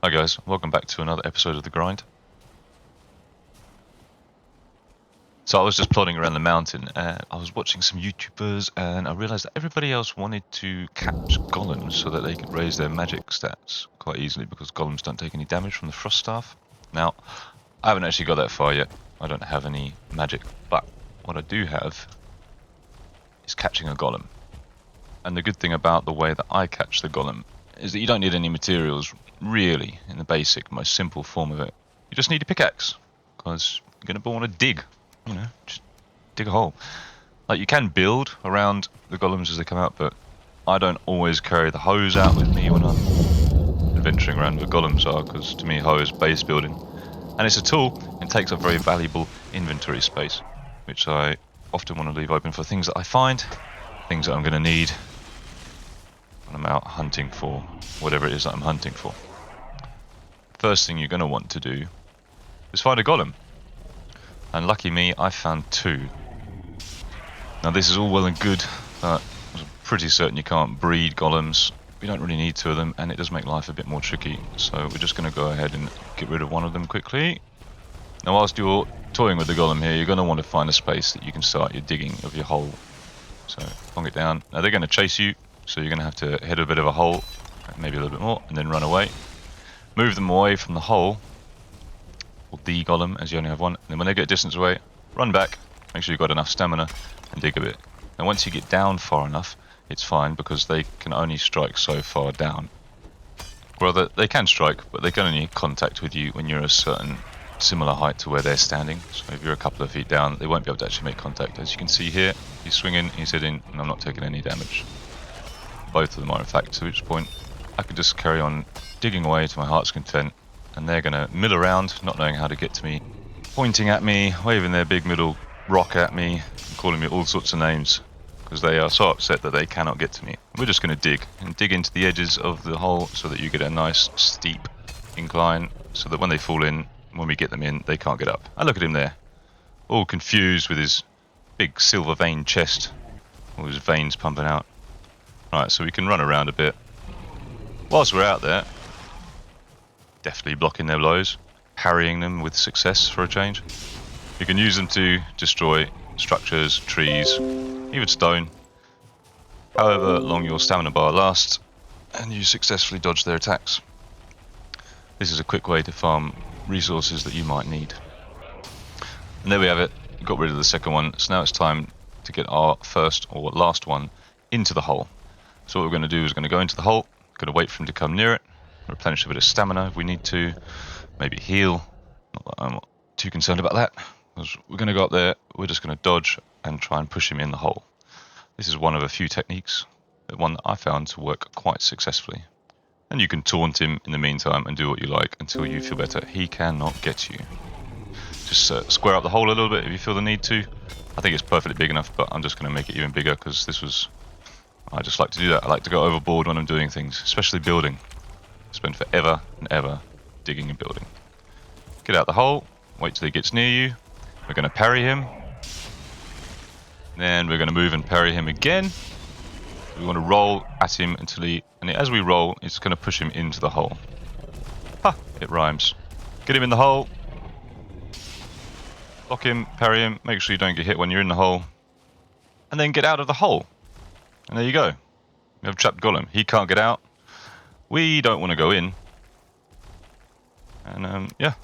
Hi guys, welcome back to another episode of The Grind. So I was just plodding around the mountain and I was watching some YouTubers and I realised that everybody else wanted to catch golems so that they could raise their magic stats quite easily because golems don't take any damage from the frost staff. Now, I haven't actually got that far yet. I don't have any magic, but what I do have is catching a golem. And the good thing about the way that I catch the golem is that you don't need any materials really in the basic, most simple form of it. You just need a pickaxe because you're going to want to dig. You know, just dig a hole. Like, you can build around the golems as they come out, but I don't always carry the hose out with me when I'm adventuring around where golems are, because to me hoe is base building. And it's a tool and takes up very valuable inventory space, which I often want to leave open for things that I find, things that I'm going to need when I'm out hunting for whatever it is that I'm hunting for. First thing you're going to want to do is find a golem. And lucky me, I found two. Now this is all well and good, but I'm pretty certain you can't breed golems. We don't really need two of them, and it does make life a bit more tricky. So we're just going to go ahead and get rid of one of them quickly. Now whilst you're toying with the golem here, you're going to want to find a space that you can start your digging of your hole. So plonk it down. Now they're going to chase you, so you're going to have to hit a bit of a hole, maybe a little bit more, and then run away. Move them away from the hole. Or the golem, as you only have one, and then when they get distance away, run back, make sure you've got enough stamina, and dig a bit. And once you get down far enough, it's fine, because they can only strike so far down. Well, they can strike, but they can only contact with you when you're a certain similar height to where they're standing. So if you're a couple of feet down, they won't be able to actually make contact. As you can see here, he's swinging, he's hitting, and I'm not taking any damage. Both of them are, in fact, to which point I could just carry on digging away to my heart's content. And they're going to mill around, not knowing how to get to me, pointing at me, waving their big middle rock at me, and calling me all sorts of names, because they are so upset that they cannot get to me. We're just going to dig into the edges of the hole so that you get a nice steep incline, so that when they fall in, when we get them in, they can't get up. And look at him there, all confused with his big silver vein chest, all his veins pumping out. Right, so we can run around a bit. Whilst we're out there, deftly blocking their blows, parrying them with success for a change. You can use them to destroy structures, trees, even stone, however long your stamina bar lasts, and you successfully dodge their attacks. This is a quick way to farm resources that you might need. And there we have it, got rid of the second one, so now it's time to get our first or last one into the hole. So what we're going to do is we're going to go into the hole, going to wait for him to come near it, replenish a bit of stamina if we need to, maybe heal. Not that I'm too concerned about that, because we're going to go up there, we're just going to dodge and try and push him in the hole. This is one of a few techniques, but one that I found to work quite successfully. And you can taunt him in the meantime and do what you like until you feel better. He cannot get you. Just square up the hole a little bit if you feel the need to. I think it's perfectly big enough, but I'm just going to make it even bigger because I just like to do that. I like to go overboard when I'm doing things, especially building. Spend forever and ever digging and building. Get out the hole, wait till he gets near you. We're going to parry him. Then we're going to move and parry him again. We want to roll at him until and as we roll, it's going to push him into the hole. Ha! It rhymes. Get him in the hole. Block him, parry him, make sure you don't get hit when you're in the hole. And then get out of the hole. And there you go. We have a trapped golem. He can't get out. We don't want to go in. And yeah,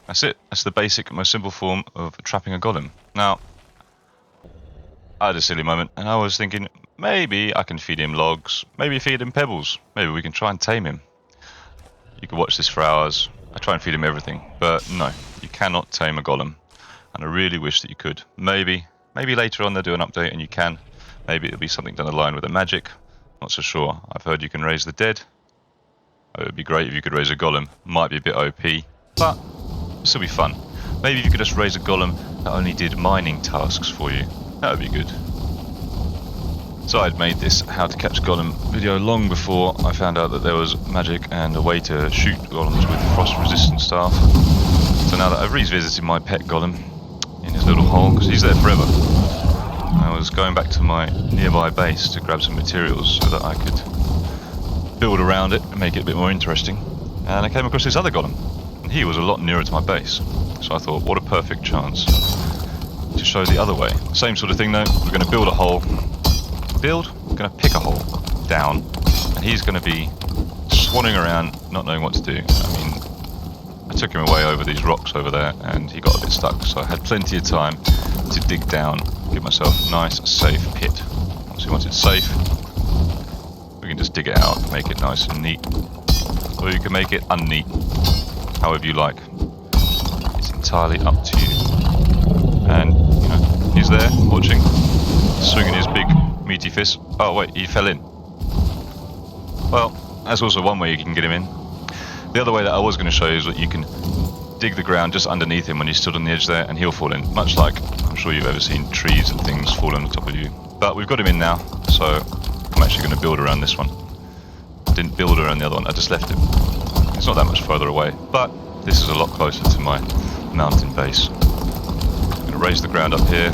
that's it. That's the basic, most simple form of trapping a golem. Now, I had a silly moment, and I was thinking, maybe I can feed him logs, maybe feed him pebbles, maybe we can try and tame him. You could watch this for hours. I try and feed him everything, but no, you cannot tame a golem. And I really wish that you could. Maybe later on they'll do an update and you can. Maybe it'll be something down the line with the magic. Not so sure. I've heard you can raise the dead. It would be great if you could raise a golem. Might be a bit OP, but it'll still be fun. Maybe if you could just raise a golem that only did mining tasks for you. That would be good. So I'd made this how to catch golem video long before I found out that there was magic and a way to shoot golems with frost resistant staff. So now that I've revisited my pet golem in his little hole, because he's there forever, I was going back to my nearby base to grab some materials so that I could build around it and make it a bit more interesting. And I came across this other golem, and he was a lot nearer to my base. So I thought, what a perfect chance to show the other way. Same sort of thing though, we're going to build a hole. We're going to pick a hole down, and he's going to be swanning around, not knowing what to do. I mean, I took him away over these rocks over there, and he got a bit stuck, so I had plenty of time to dig down, give myself a nice, safe pit. Once it's safe, we can just dig it out, make it nice and neat. Or you can make it unneat, however you like. It's entirely up to you. And, you know, he's there, watching, swinging his big, meaty fist. Oh wait, he fell in. Well, that's also one way you can get him in. The other way that I was going to show you is that you can dig the ground just underneath him when he's stood on the edge there, and he'll fall in. Much like, I'm sure you've ever seen trees and things fall on the top of you. But we've got him in now, so I'm actually going to build around this one. I didn't build around the other one, I just left it. It's not that much further away, but this is a lot closer to my mountain base. I'm going to raise the ground up here,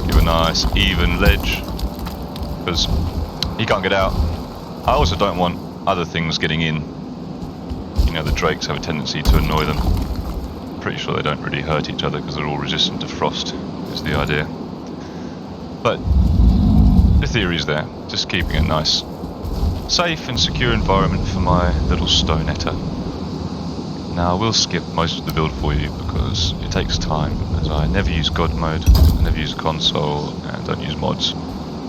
give a nice even ledge, because he can't get out. I also don't want other things getting in. You know, the drakes have a tendency to annoy them. I'm pretty sure they don't really hurt each other because they're all resistant to frost, is the idea. But the theory is there, just keeping a nice, safe and secure environment for my little stonetta. Now I will skip most of the build for you because it takes time, as I never use God mode, I never use console, and don't use mods,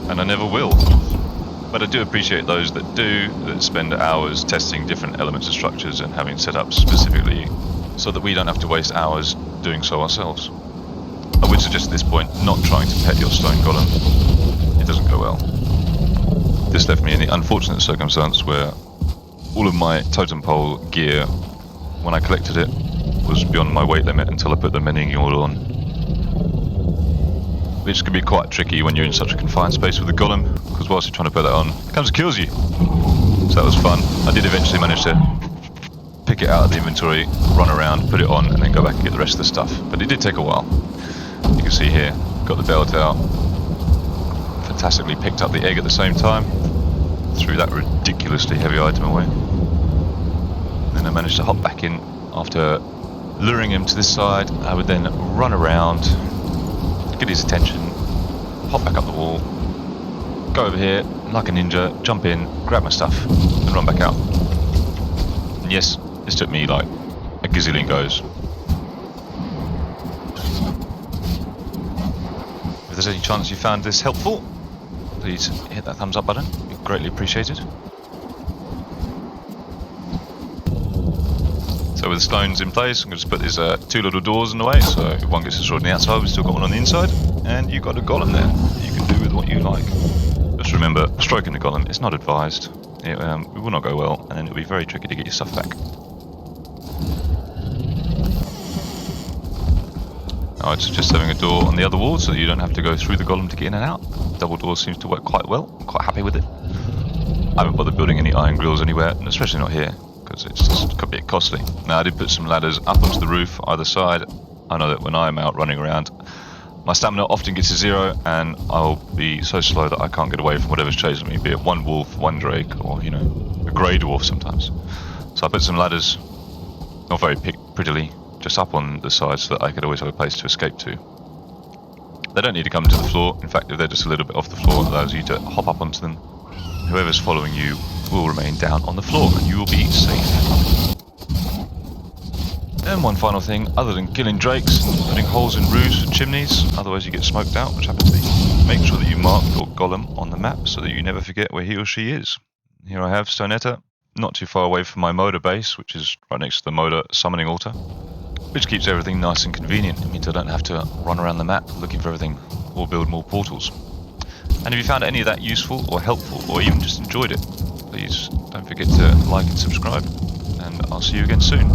and I never will. But I do appreciate those that do, that spend hours testing different elements and structures and having set up specifically so that we don't have to waste hours doing so ourselves. I would suggest at this point not trying to pet your stone golem. It doesn't go well. This left me in the unfortunate circumstance where all of my totem pole gear, when I collected it, was beyond my weight limit until I put the mending oil on. Which can be quite tricky when you're in such a confined space with a golem, because whilst you're trying to put that on, it comes and kills you. So that was fun. I did eventually manage to pick it out of the inventory, run around, put it on, and then go back and get the rest of the stuff. But it did take a while. You can see here, got the belt out, fantastically picked up the egg at the same time, threw that ridiculously heavy item away. And then I managed to hop back in after luring him to this side. I would then run around, get his attention, hop back up the wall, go over here like a ninja, jump in, grab my stuff, and run back out. And yes, this took me like a gazillion goes. If there's any chance you found this helpful, please hit that thumbs up button, it'd be greatly appreciated. So with the stones in place, I'm going to put these two little doors in the way, so if one gets destroyed on the outside, we've still got one on the inside, and you've got a golem there that you can do with what you like. Just remember, stroking the golem is not advised. It will not go well, and then it'll be very tricky to get your stuff back. I would suggest having a door on the other wall so that you don't have to go through the golem to get in and out. Double door seems to work quite well, I'm quite happy with it. I haven't bothered building any iron grills anywhere, and especially not here, because it's just a bit costly. Now I did put some ladders up onto the roof either side. I know that when I'm out running around, my stamina often gets to 0, and I'll be so slow that I can't get away from whatever's chasing me, be it one wolf, one drake, or, you know, a grey dwarf sometimes. So I put some ladders, not very prettily, just up on the side so that I could always have a place to escape to. They don't need to come to the floor. In fact, if they're just a little bit off the floor, it allows you to hop up onto them. Whoever's following you will remain down on the floor, and you will be safe. And one final thing, other than killing drakes and putting holes in roofs and chimneys, otherwise you get smoked out, which happens to be, make sure that you mark your golem on the map so that you never forget where he or she is. Here I have Stonetta, not too far away from my Moda base, which is right next to the Moda summoning altar, which keeps everything nice and convenient. It means I don't have to run around the map looking for everything or build more portals. And if you found any of that useful or helpful, or even just enjoyed it, please don't forget to like and subscribe, and I'll see you again soon.